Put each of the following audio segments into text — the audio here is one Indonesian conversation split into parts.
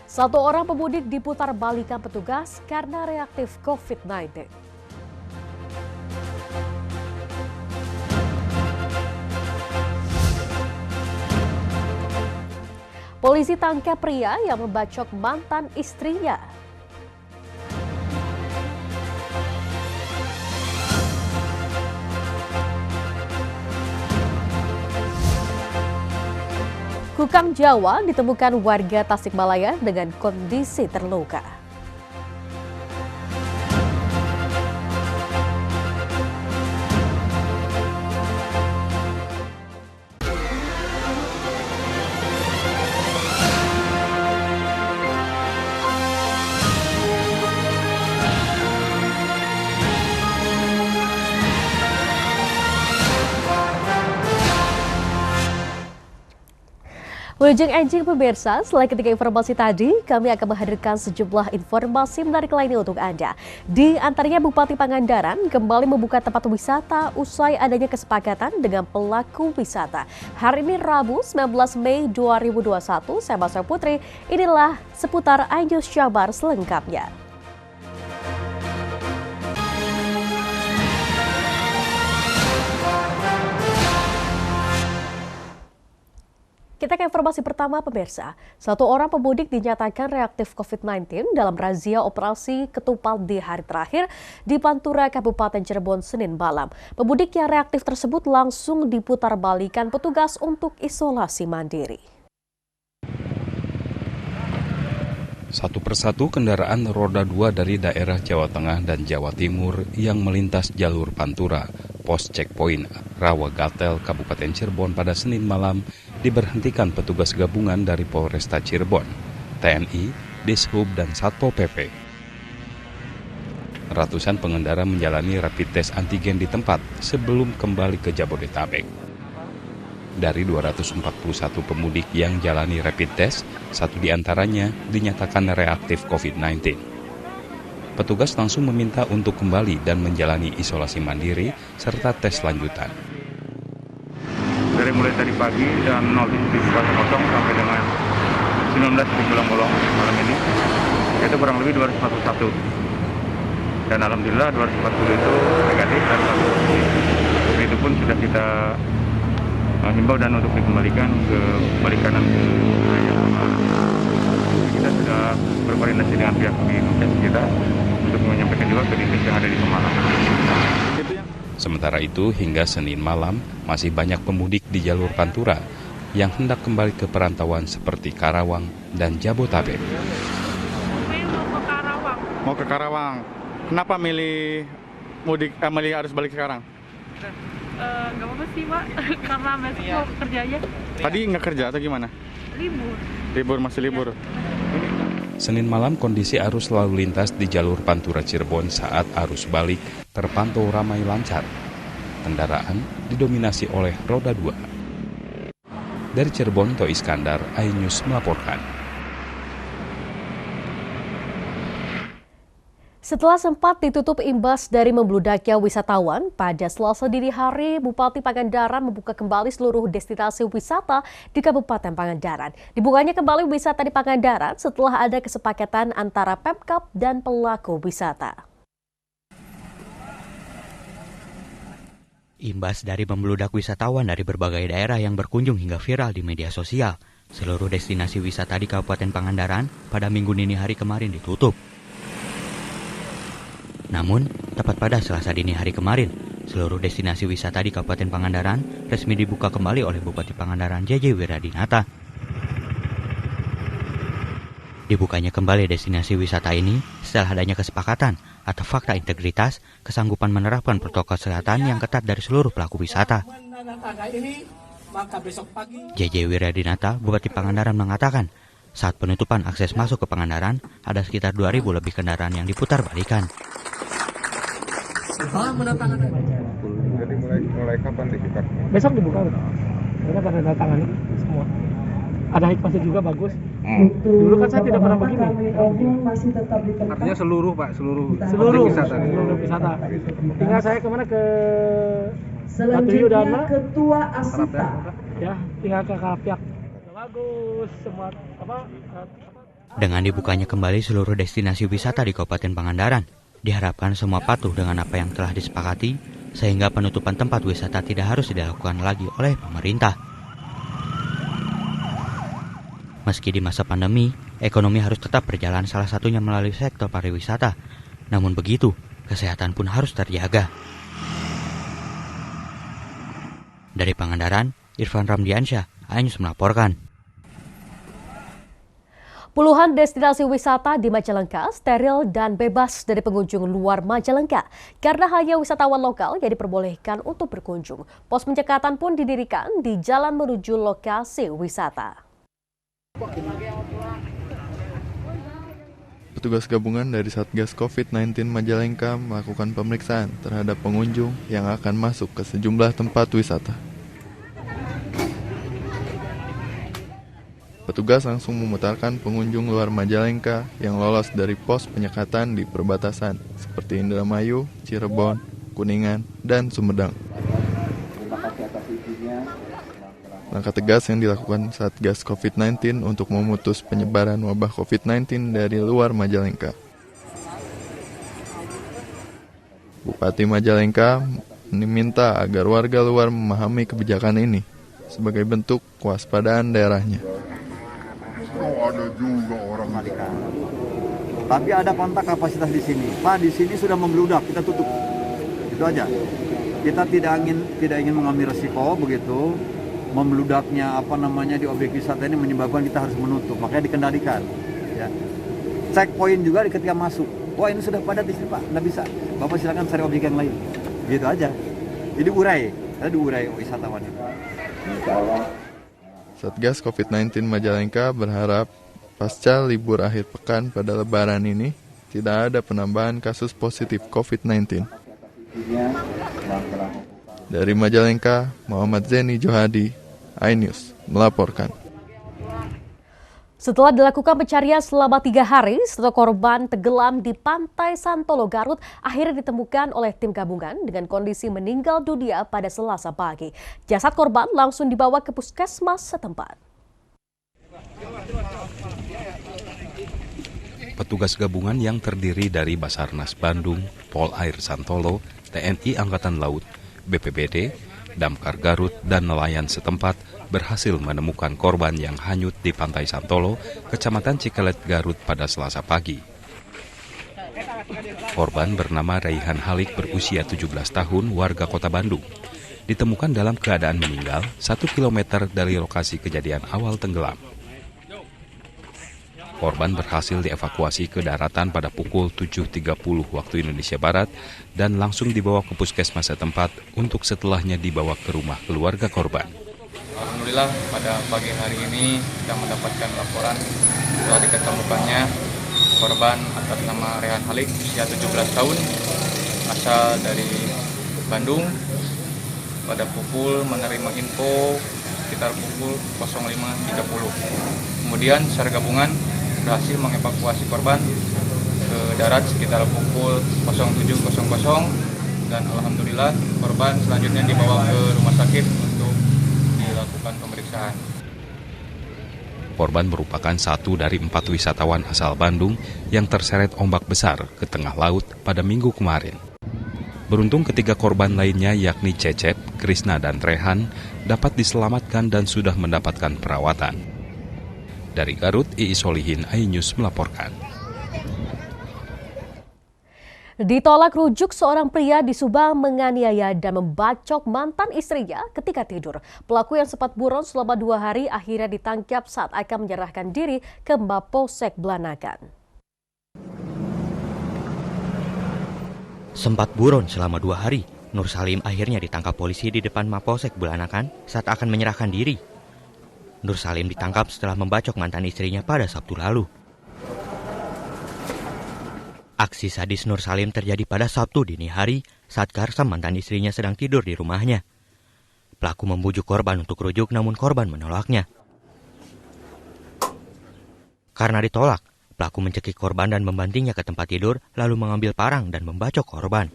Satu orang pemudik diputar balikan petugas karena reaktif COVID-19. Polisi tangkap pria yang membacok mantan istrinya. Kukang Jawa ditemukan warga Tasikmalaya dengan kondisi terluka. Wilujeng Enjing pemirsa, selain ketiga informasi tadi, kami akan menghadirkan sejumlah informasi menarik lainnya untuk Anda. Di antaranya Bupati Pangandaran kembali membuka tempat wisata usai adanya kesepakatan dengan pelaku wisata. Hari ini Rabu 19 Mei 2021, saya Masar Putri, inilah seputar iNews Jabar selengkapnya. Kita ke informasi pertama pemirsa. Satu orang pemudik dinyatakan reaktif COVID-19 dalam razia operasi ketupat di hari terakhir di Pantura, Kabupaten Cirebon, Senin malam. Pemudik yang reaktif tersebut langsung diputar balikan petugas untuk isolasi mandiri. Satu persatu kendaraan roda 2 dari daerah Jawa Tengah dan Jawa Timur yang melintas jalur Pantura, pos checkpoint Rawagatel, Kabupaten Cirebon pada Senin malam diberhentikan petugas gabungan dari Polresta Cirebon, TNI, Dishub, dan Satpol PP. Ratusan pengendara menjalani rapid test antigen di tempat sebelum kembali ke Jabodetabek. Dari 241 pemudik yang jalani rapid test, satu diantaranya dinyatakan reaktif COVID-19. Petugas langsung meminta untuk kembali dan menjalani isolasi mandiri serta tes lanjutan. Dari mulai tadi pagi jam 07.00 sampai dengan 19.00 malam ini, itu kurang lebih 241. Dan alhamdulillah 240 itu negatif dan itu pun sudah kita himbau dan untuk dikembalikan ke balik kanan ke kita sudah berkoordinasi dengan pihak di kita untuk menyampaikan juga ke dinas yang ada di Pemalang. Sementara itu, hingga Senin malam, masih banyak pemudik di jalur Pantura yang hendak kembali ke perantauan seperti Karawang dan Jabotabek. Mau ke Karawang. Kenapa milih harus balik sekarang? Nggak apa-apa sih, Pak. Karena besok mau kerja aja. Tadi nggak kerja atau gimana? Libur. Masih libur. Senin malam kondisi arus lalu lintas di jalur Pantura Cirebon saat arus balik terpantau ramai lancar. Kendaraan didominasi oleh roda 2. Dari Cirebon, To Iskandar, iNews melaporkan. Setelah sempat ditutup imbas dari membludaknya wisatawan, pada Selasa dini hari Bupati Pangandaran membuka kembali seluruh destinasi wisata di Kabupaten Pangandaran. Dibukanya kembali wisata di Pangandaran setelah ada kesepakatan antara Pemkab dan pelaku wisata. Imbas dari membludak wisatawan dari berbagai daerah yang berkunjung hingga viral di media sosial, seluruh destinasi wisata di Kabupaten Pangandaran pada Minggu dini hari kemarin ditutup. Namun, tepat pada Selasa dini hari kemarin, seluruh destinasi wisata di Kabupaten Pangandaran resmi dibuka kembali oleh Bupati Pangandaran JJ Wiradinata. Dibukanya kembali destinasi wisata ini setelah adanya kesepakatan atau fakta integritas kesanggupan menerapkan protokol kesehatan yang ketat dari seluruh pelaku wisata. JJ Wiradinata, Bupati Pangandaran mengatakan, saat penutupan akses masuk ke Pangandaran, ada sekitar 2.000 lebih kendaraan yang diputar balikan. Jadi mulai kapan dibuka? Besok dibuka. Mereka pada datangani semua. Ada hikmahnya juga bagus. Dulu kan saya tidak pernah begini. Artinya seluruh Pak, seluruh wisata. Tinggal saya kemana ke Batu Yudana, Ketua Asita. Ya, tinggal ke Karapiak. Bagus semua Dengan dibukanya kembali seluruh destinasi wisata di Kabupaten Pangandaran, diharapkan semua patuh dengan apa yang telah disepakati, sehingga penutupan tempat wisata tidak harus dilakukan lagi oleh pemerintah. Meski di masa pandemi, ekonomi harus tetap berjalan, salah satunya melalui sektor pariwisata. Namun begitu, kesehatan pun harus terjaga. Dari Pangandaran, Irfan Ramdiansyah, iNews melaporkan. Puluhan destinasi wisata di Majalengka steril dan bebas dari pengunjung luar Majalengka karena hanya wisatawan lokal yang diperbolehkan untuk berkunjung. Pos penyekatan pun didirikan di jalan menuju lokasi wisata. Petugas gabungan dari Satgas COVID-19 Majalengka melakukan pemeriksaan terhadap pengunjung yang akan masuk ke sejumlah tempat wisata. Petugas langsung memutarkan pengunjung luar Majalengka yang lolos dari pos penyekatan di perbatasan seperti Indramayu, Cirebon, Kuningan, dan Sumedang. Langkah tegas yang dilakukan Satgas COVID-19 untuk memutus penyebaran wabah COVID-19 dari luar Majalengka. Bupati Majalengka meminta agar warga luar memahami kebijakan ini sebagai bentuk kewaspadaan daerahnya. Ada juga orang balikan. Tapi ada kontak kapasitas di sini. Pak, di sini sudah membludak, kita tutup. Itu aja. Kita tidak ingin mengambil resiko begitu. Membeludaknya di objek wisata ini menyebabkan kita harus menutup. Makanya dikendalikan. Ya. Checkpoint juga ketika masuk. Wah, ini sudah padat di sini, Pak. Nggak bisa. Bapak silakan cari objek yang lain. Gitu aja. Jadi diurai wisatawan itu. Satgas COVID-19 Majalengka berharap pasca libur akhir pekan pada Lebaran ini tidak ada penambahan kasus positif COVID-19. Dari Majalengka, Muhammad Zeni Johadi, iNews melaporkan. Setelah dilakukan pencarian selama 3 hari, satu korban tenggelam di pantai Santolo, Garut akhirnya ditemukan oleh tim gabungan dengan kondisi meninggal dunia pada Selasa pagi. Jasad korban langsung dibawa ke puskesmas setempat. Petugas gabungan yang terdiri dari Basarnas Bandung, Polair Santolo, TNI Angkatan Laut, BPBD, Damkar Garut, dan nelayan setempat berhasil menemukan korban yang hanyut di Pantai Santolo, Kecamatan Cikelet, Garut pada Selasa pagi. Korban bernama Raihan Halik berusia 17 tahun, warga Kota Bandung. Ditemukan dalam keadaan meninggal 1 km dari lokasi kejadian awal tenggelam. Korban berhasil dievakuasi ke daratan pada pukul 7.30 waktu Indonesia Barat dan langsung dibawa ke puskesmas setempat untuk setelahnya dibawa ke rumah keluarga korban. Alhamdulillah pada pagi hari ini kita mendapatkan laporan telah diketemukannya korban atas nama Rehan Halik usia 17 tahun asal dari Bandung. Pada menerima info sekitar pukul 05.30. Kemudian secara gabungan berhasil mengevakuasi korban ke darat sekitar pukul 07.00 dan alhamdulillah korban selanjutnya dibawa ke rumah sakit untuk dilakukan pemeriksaan. Korban merupakan satu dari 4 wisatawan asal Bandung yang terseret ombak besar ke tengah laut pada Minggu kemarin. Beruntung ketiga korban lainnya yakni Cecep, Krisna, dan Rehan dapat diselamatkan dan sudah mendapatkan perawatan. Dari Garut, Iis Solihin, iNews melaporkan. Ditolak rujuk, seorang pria di Subang menganiaya dan membacok mantan istrinya ketika tidur. Pelaku yang sempat buron selama 2 hari akhirnya ditangkap saat akan menyerahkan diri ke Mapolsek Blanakan. Sempat buron selama 2 hari, Nur Salim akhirnya ditangkap polisi di depan Mapolsek Blanakan saat akan menyerahkan diri. Nur Salim ditangkap setelah membacok mantan istrinya pada Sabtu lalu. Aksi sadis Nur Salim terjadi pada Sabtu dini hari saat Karsam mantan istrinya sedang tidur di rumahnya. Pelaku membujuk korban untuk rujuk namun korban menolaknya. Karena ditolak, pelaku mencekik korban dan membantingnya ke tempat tidur lalu mengambil parang dan membacok korban.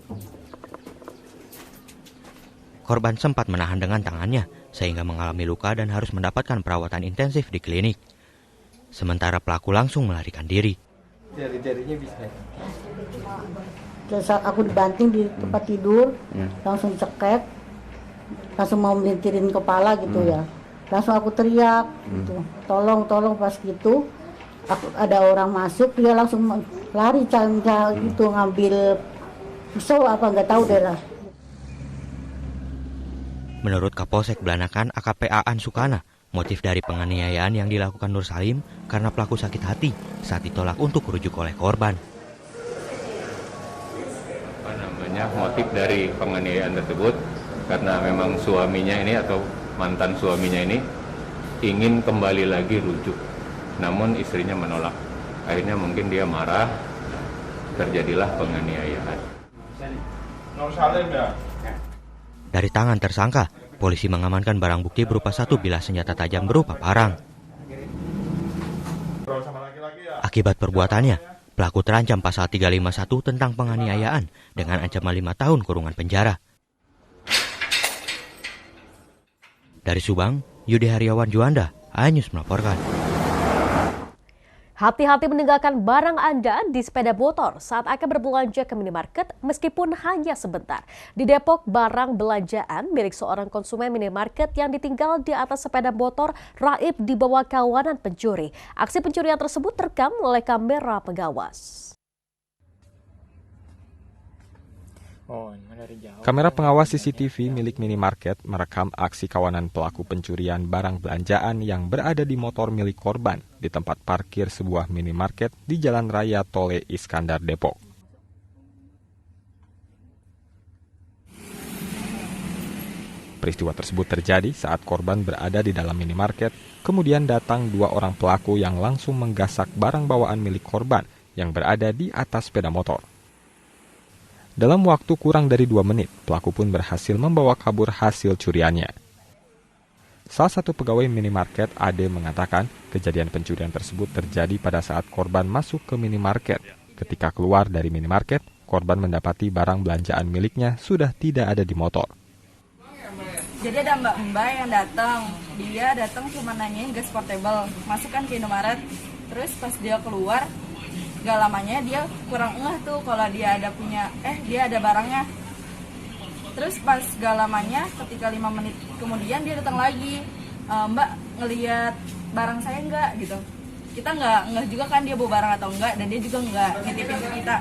Korban sempat menahan dengan tangannya sehingga mengalami luka dan harus mendapatkan perawatan intensif di klinik. sementara pelaku langsung melarikan diri. Jari-jarinya bisa. Terus aku dibanting di tempat tidur, langsung cekek, langsung mau melintirin kepala gitu ya. Langsung aku teriak, gitu, tolong pas gitu. Ada orang masuk, dia langsung lari gitu, ngambil pisau apa nggak tahu deh lah. Menurut Kapolsek Blanakan AKP Aan Sukana, motif dari penganiayaan yang dilakukan Nur Salim karena pelaku sakit hati saat ditolak untuk rujuk oleh korban. Motif dari penganiayaan tersebut karena memang suaminya ini atau mantan suaminya ini ingin kembali lagi rujuk, namun istrinya menolak. Akhirnya mungkin dia marah, terjadilah penganiayaan. Dari tangan tersangka, polisi mengamankan barang bukti berupa 1 bilah senjata tajam berupa parang. Akibat perbuatannya, pelaku terancam pasal 351 tentang penganiayaan dengan ancaman 5 tahun kurungan penjara. Dari Subang, Yudi Haryawan Juanda, iNews melaporkan. Hati-hati meninggalkan barang Anda di sepeda motor saat akan berbelanja ke minimarket meskipun hanya sebentar. Di Depok, barang belanjaan milik seorang konsumen minimarket yang ditinggal di atas sepeda motor raib dibawa kawanan pencuri. Aksi pencurian tersebut terekam oleh kamera pengawas. Kamera pengawas CCTV milik minimarket merekam aksi kawanan pelaku pencurian barang belanjaan yang berada di motor milik korban di tempat parkir sebuah minimarket di Jalan Raya Tole Iskandar, Depok. Peristiwa tersebut terjadi saat korban berada di dalam minimarket, kemudian datang 2 orang pelaku yang langsung menggasak barang bawaan milik korban yang berada di atas sepeda motor. Dalam waktu kurang dari 2 menit, pelaku pun berhasil membawa kabur hasil curiannya. Salah satu pegawai minimarket, Ade, mengatakan kejadian pencurian tersebut terjadi pada saat korban masuk ke minimarket. Ketika keluar dari minimarket, korban mendapati barang belanjaan miliknya sudah tidak ada di motor. Jadi ada mbak-mbak yang datang, dia datang cuma nanyain gas portable, masukkan ke Indomaret. Terus pas dia keluar, gak lamanya dia kurang ngeh tuh kalau dia ada barangnya. Terus pas gak lamanya, ketika 5 menit kemudian dia datang lagi, Mbak ngelihat barang saya enggak gitu. Kita nggak ngeh juga kan dia bawa barang atau enggak, dan dia juga nggak nitipin ke kita.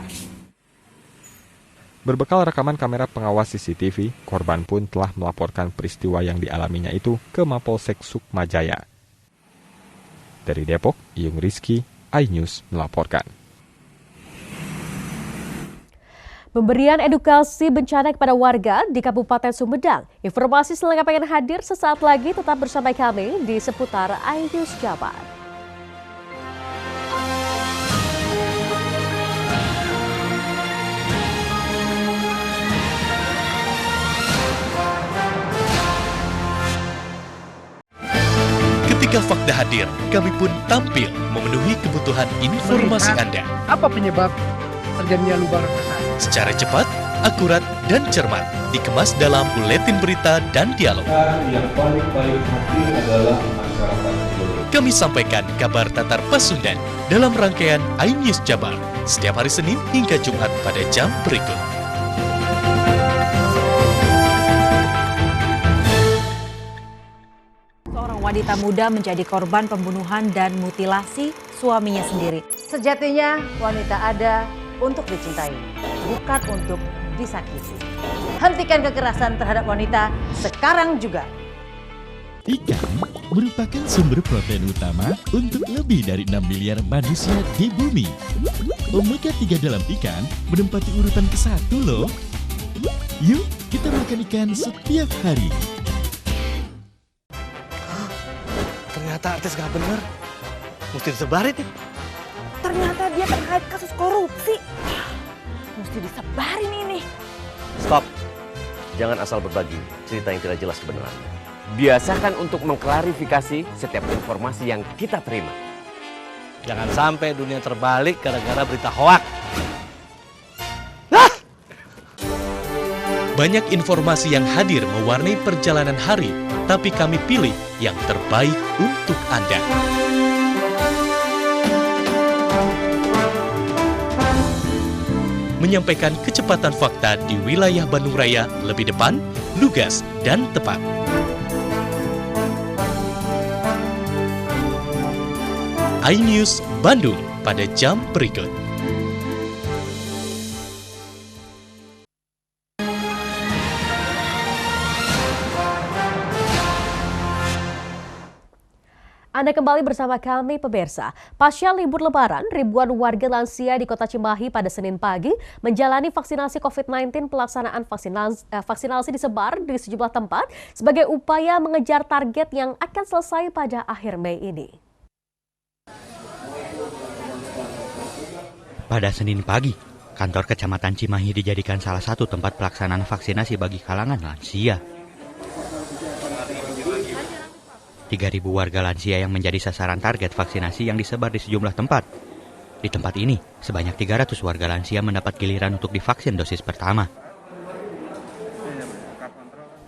Berbekal rekaman kamera pengawas CCTV, korban pun telah melaporkan peristiwa yang dialaminya itu ke Mapolsek Sukmajaya. Dari Depok, Iyung Rizky, iNews melaporkan. Pemberian edukasi bencana kepada warga di Kabupaten Sumedang. Informasi selengkapnya akan hadir sesaat lagi, tetap bersama kami di seputar iNews Jabar. Ketika fakta hadir, kami pun tampil memenuhi kebutuhan informasi Anda. Apa penyebab terjadinya lubang raksasa? Secara cepat, akurat, dan cermat, dikemas dalam buletin berita dan dialog. Yang paling penting adalah masyarakat. Kami sampaikan kabar Tatar Pasundan dalam rangkaian iNews Jabar setiap hari Senin hingga Jumat pada jam berikut. Seorang wanita muda menjadi korban pembunuhan dan mutilasi suaminya sendiri. Sejatinya wanita ada untuk dicintai, bukan untuk disakiti. Hentikan kekerasan terhadap wanita sekarang juga. Ikan merupakan sumber protein utama untuk lebih dari 6 miliar manusia di bumi. Omega 3 dalam ikan menempati urutan ke-1 loh. Yuk kita makan ikan setiap hari. Ternyata artis gak bener, mesti disebarin nih. Ternyata dia terkait kasus korupsi. Mesti disebarin ini. Stop. Jangan asal berbagi cerita yang tidak jelas kebenarannya. Biasakan untuk mengklarifikasi setiap informasi yang kita terima. Jangan sampai dunia terbalik gara-gara berita hoak. Banyak informasi yang hadir mewarnai perjalanan hari, tapi kami pilih yang terbaik untuk Anda. menyampaikan kecepatan fakta di wilayah Bandung Raya lebih depan, lugas, dan tepat. iNews Bandung pada jam berikut. Anda kembali bersama kami pemirsa. Pasca libur lebaran, ribuan warga lansia di Kota Cimahi pada Senin pagi menjalani vaksinasi COVID-19. Pelaksanaan vaksinasi disebar di sejumlah tempat sebagai upaya mengejar target yang akan selesai pada akhir Mei ini. Pada Senin pagi, kantor Kecamatan Cimahi dijadikan salah satu tempat pelaksanaan vaksinasi bagi kalangan lansia. 3.000 warga lansia yang menjadi sasaran target vaksinasi yang disebar di sejumlah tempat. Di tempat ini, sebanyak 300 warga lansia mendapat giliran untuk divaksin dosis pertama.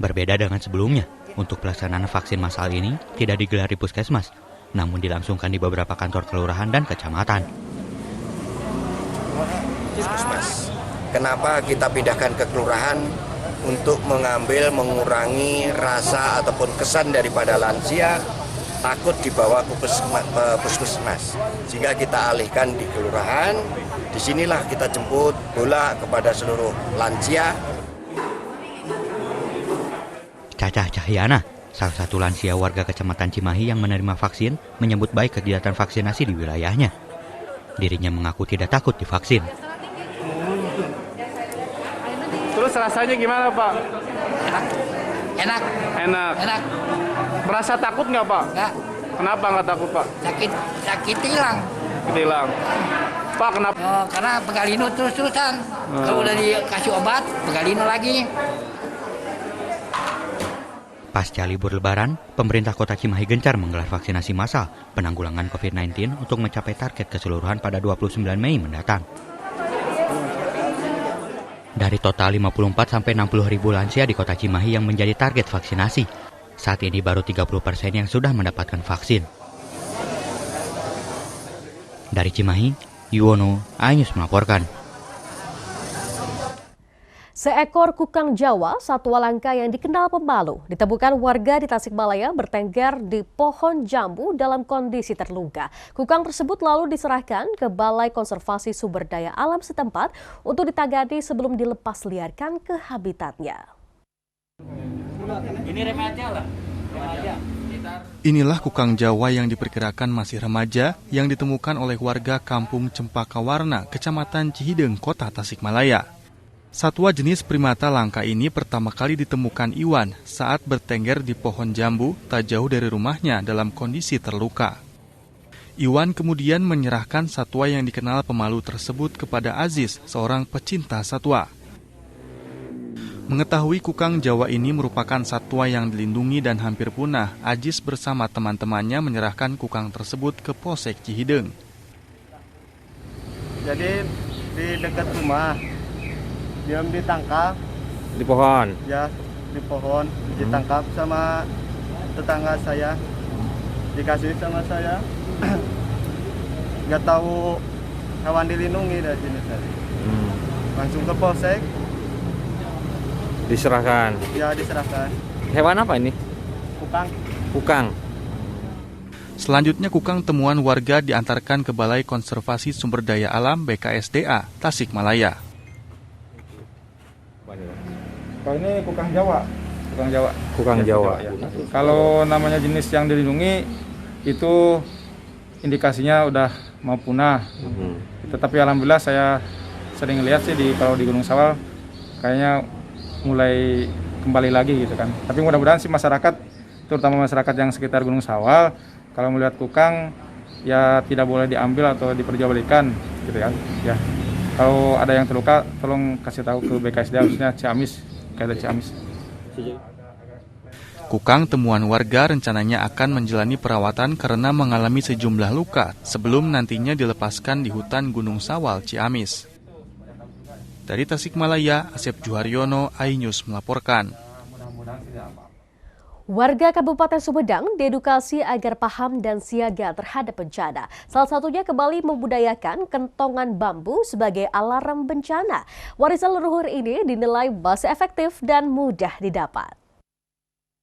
Berbeda dengan sebelumnya, untuk pelaksanaan vaksin massal ini tidak digelar di puskesmas, namun dilangsungkan di beberapa kantor kelurahan dan kecamatan. Puskesmas. Kenapa kita pindahkan ke kelurahan? Untuk mengurangi rasa ataupun kesan daripada lansia takut dibawa ke puskesmas, sehingga kita alihkan di kelurahan. Disinilah kita jemput bola kepada seluruh lansia. Caca Cahyana, salah satu lansia warga Kecamatan Cimahi yang menerima vaksin, menyambut baik kegiatan vaksinasi di wilayahnya. Dirinya mengaku tidak takut divaksin. Terus rasanya gimana, Pak? Enak. Merasa takut nggak, Pak? Nggak. Kenapa nggak takut, Pak? Sakit hilang. Pak, kenapa? Karena pegalino terus-terusan. Kalau udah dikasih obat, pegalino lagi. Pasca libur lebaran, pemerintah Kota Cimahi gencar menggelar vaksinasi massal penanggulangan COVID-19 untuk mencapai target keseluruhan pada 29 Mei mendatang. Dari total 54 sampai 60 ribu lansia di Kota Cimahi yang menjadi target vaksinasi, saat ini baru 30% yang sudah mendapatkan vaksin. Dari Cimahi, Yuwono, iNews melaporkan. Seekor kukang Jawa, satwa langka yang dikenal pemalu, ditemukan warga di Tasikmalaya bertengger di pohon jambu dalam kondisi terluka. Kukang tersebut lalu diserahkan ke Balai Konservasi Sumber Daya Alam setempat untuk ditangani sebelum dilepas liarkan ke habitatnya. Ini remaja lah. Inilah kukang Jawa yang diperkirakan masih remaja yang ditemukan oleh warga Kampung Cempaka Warna, Kecamatan Cihideng, Kota Tasikmalaya. Satwa jenis primata langka ini pertama kali ditemukan Iwan saat bertengger di pohon jambu tak jauh dari rumahnya dalam kondisi terluka. Iwan kemudian menyerahkan satwa yang dikenal pemalu tersebut kepada Aziz, seorang pecinta satwa. Mengetahui kukang Jawa ini merupakan satwa yang dilindungi dan hampir punah, Aziz bersama teman-temannya menyerahkan kukang tersebut ke Polsek Cihideng. Jadi di dekat rumah, dia ditangkap di pohon. Ya, di pohon ditangkap sama tetangga saya, dikasih sama saya. Nggak tahu hewan dilindungi dari sini tadi. Langsung ke polsek. Diserahkan. Ya, diserahkan. Hewan apa ini? Kukang. Selanjutnya kukang temuan warga diantarkan ke Balai Konservasi Sumber Daya Alam BKSDA Tasikmalaya. Kalau ini kukang Jawa. Kukang Jawa. Ya. Kalau namanya jenis yang dilindungi itu indikasinya udah mau punah. Tetapi alhamdulillah saya sering lihat sih kalau di Gunung Sawal kayaknya mulai kembali lagi gitu kan. Tapi mudah-mudahan sih masyarakat, terutama masyarakat yang sekitar Gunung Sawal, kalau melihat kukang ya tidak boleh diambil atau diperjualbelikan gitu kan. Ya. Kalau ada yang terluka tolong kasih tahu ke BKSD khususnya Ciamis. Kukang temuan warga rencananya akan menjalani perawatan karena mengalami sejumlah luka sebelum nantinya dilepaskan di hutan Gunung Sawal, Ciamis. Dari Tasikmalaya, Asep Juharyono, iNews melaporkan. Warga Kabupaten Sumedang diedukasi agar paham dan siaga terhadap bencana. Salah satunya kembali membudayakan kentongan bambu sebagai alarm bencana. Warisan leluhur ini dinilai masih efektif dan mudah didapat.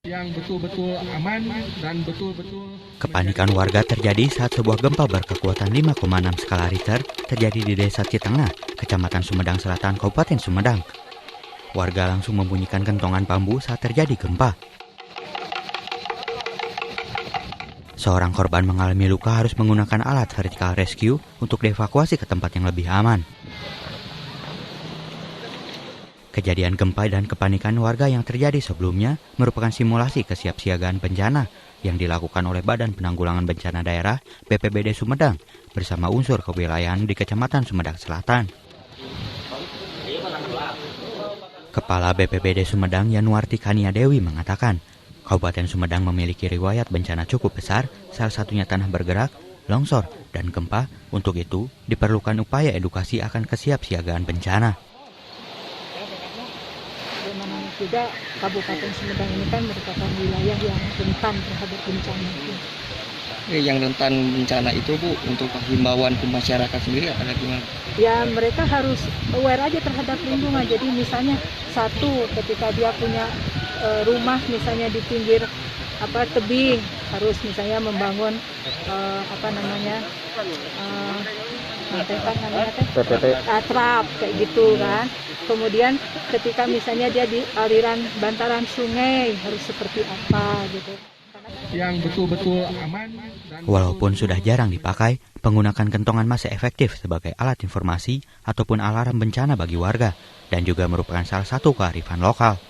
Yang betul-betul aman dan betul-betul... Kepanikan warga terjadi saat sebuah gempa berkekuatan 5,6 skala Richter terjadi di Desa Citengah, Kecamatan Sumedang Selatan, Kabupaten Sumedang. Warga langsung membunyikan kentongan bambu saat terjadi gempa. Seorang korban mengalami luka harus menggunakan alat vertical rescue untuk dievakuasi ke tempat yang lebih aman. Kejadian gempa dan kepanikan warga yang terjadi sebelumnya merupakan simulasi kesiapsiagaan bencana yang dilakukan oleh Badan Penanggulangan Bencana Daerah BPBD Sumedang bersama unsur kewilayahan di Kecamatan Sumedang Selatan. Kepala BPBD Sumedang Yanuarti Kania Dewi mengatakan, Kabupaten Sumedang memiliki riwayat bencana cukup besar, salah satunya tanah bergerak, longsor, dan gempa. Untuk itu, diperlukan upaya edukasi akan kesiapsiagaan bencana. Bagaimana juga Kabupaten Sumedang ini kan merupakan wilayah yang rentan terhadap bencana. Yang rentan bencana itu Bu, untuk himbauan ke masyarakat sendiri ada gimana? Ya mereka harus aware aja terhadap lingkungan. Jadi misalnya satu, ketika dia punya rumah misalnya di pinggir tebing, harus misalnya membangun trap kayak gitu kan. Kemudian ketika misalnya dia di aliran bantaran sungai harus seperti apa gitu. Yang betul-betul aman. Walaupun sudah jarang dipakai, penggunaan kentongan masih efektif sebagai alat informasi ataupun alarm bencana bagi warga dan juga merupakan salah satu kearifan lokal.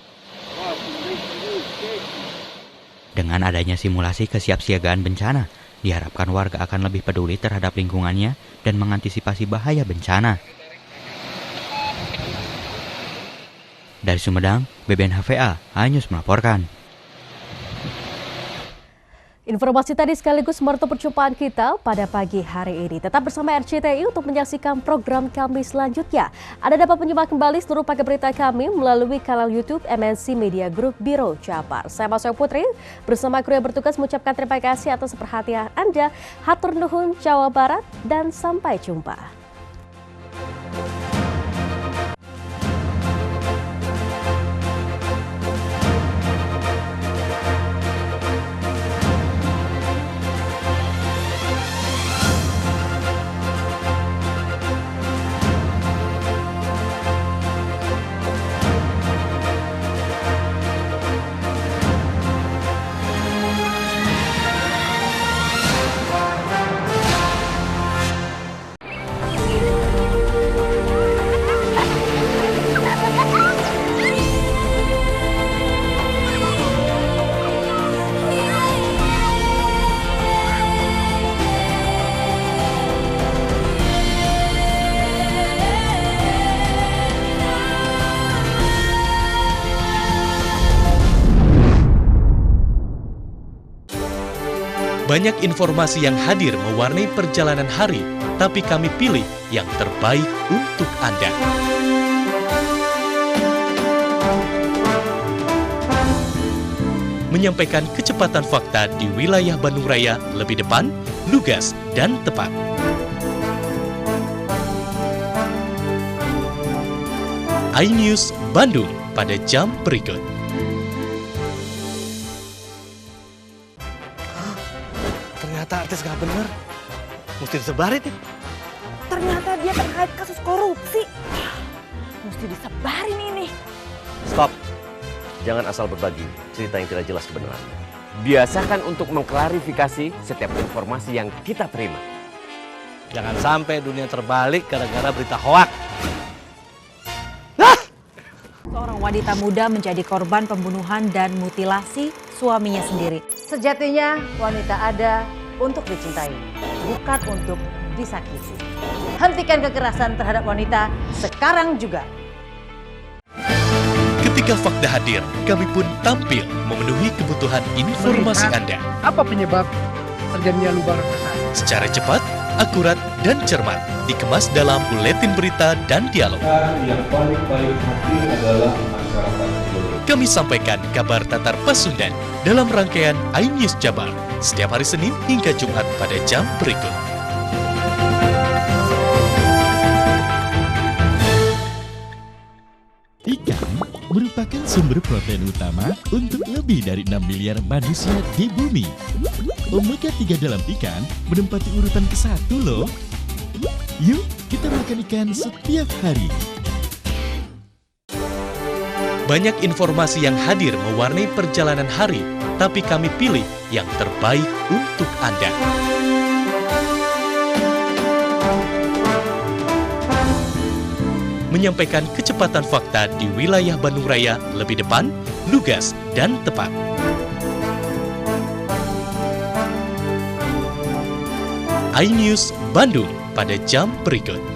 Dengan adanya simulasi kesiapsiagaan bencana, diharapkan warga akan lebih peduli terhadap lingkungannya dan mengantisipasi bahaya bencana. Dari Sumedang, BBNHVA, Anyus melaporkan. Informasi tadi sekaligus menutup perjumpaan kita pada pagi hari ini. Tetap bersama RCTI untuk menyaksikan program kami selanjutnya. Anda dapat menyimak kembali seluruh paket berita kami melalui kanal YouTube MNC Media Group Biro Jabar. Saya Mas Putri bersama kru yang bertugas mengucapkan terima kasih atas perhatian Anda. Hatur nuhun Jawa Barat dan sampai jumpa. Banyak informasi yang hadir mewarnai perjalanan hari, tapi kami pilih yang terbaik untuk Anda. Menyampaikan kecepatan fakta di wilayah Bandung Raya lebih depan, lugas, dan tepat. iNews Bandung pada jam berikut. Ternyata artis gak bener, mesti disebarin nih. Ternyata dia terkait kasus korupsi, mesti disebarin ini. Stop, jangan asal berbagi cerita yang tidak jelas kebenarannya. Biasakan untuk mengklarifikasi setiap informasi yang kita terima. Jangan sampai dunia terbalik gara-gara berita hoak. Seorang wanita muda menjadi korban pembunuhan dan mutilasi suaminya sendiri. Sejatinya wanita ada untuk dicintai, bukan untuk disakiti. Hentikan kekerasan terhadap wanita sekarang juga. Ketika fakta hadir, kami pun tampil memenuhi kebutuhan informasi Anda. Apa penyebab terjadinya lubang besar? Secara cepat, akurat, dan cermat, dikemas dalam buletin berita dan dialog. Yang paling hati adalah masyarakat Indonesia. kami sampaikan kabar Tatar Pasundan dalam rangkaian iNews Jabar setiap hari Senin hingga Jumat pada jam berikut. Ikan merupakan sumber protein utama untuk lebih dari 6 miliar manusia di bumi. Omega 3 dalam ikan menempati urutan ke-1 loh. Yuk, kita makan ikan setiap hari. Banyak informasi yang hadir mewarnai perjalanan hari, tapi kami pilih yang terbaik untuk Anda. Menyampaikan kecepatan fakta di wilayah Bandung Raya lebih depan, lugas, dan tepat. iNews Bandung pada jam berikut.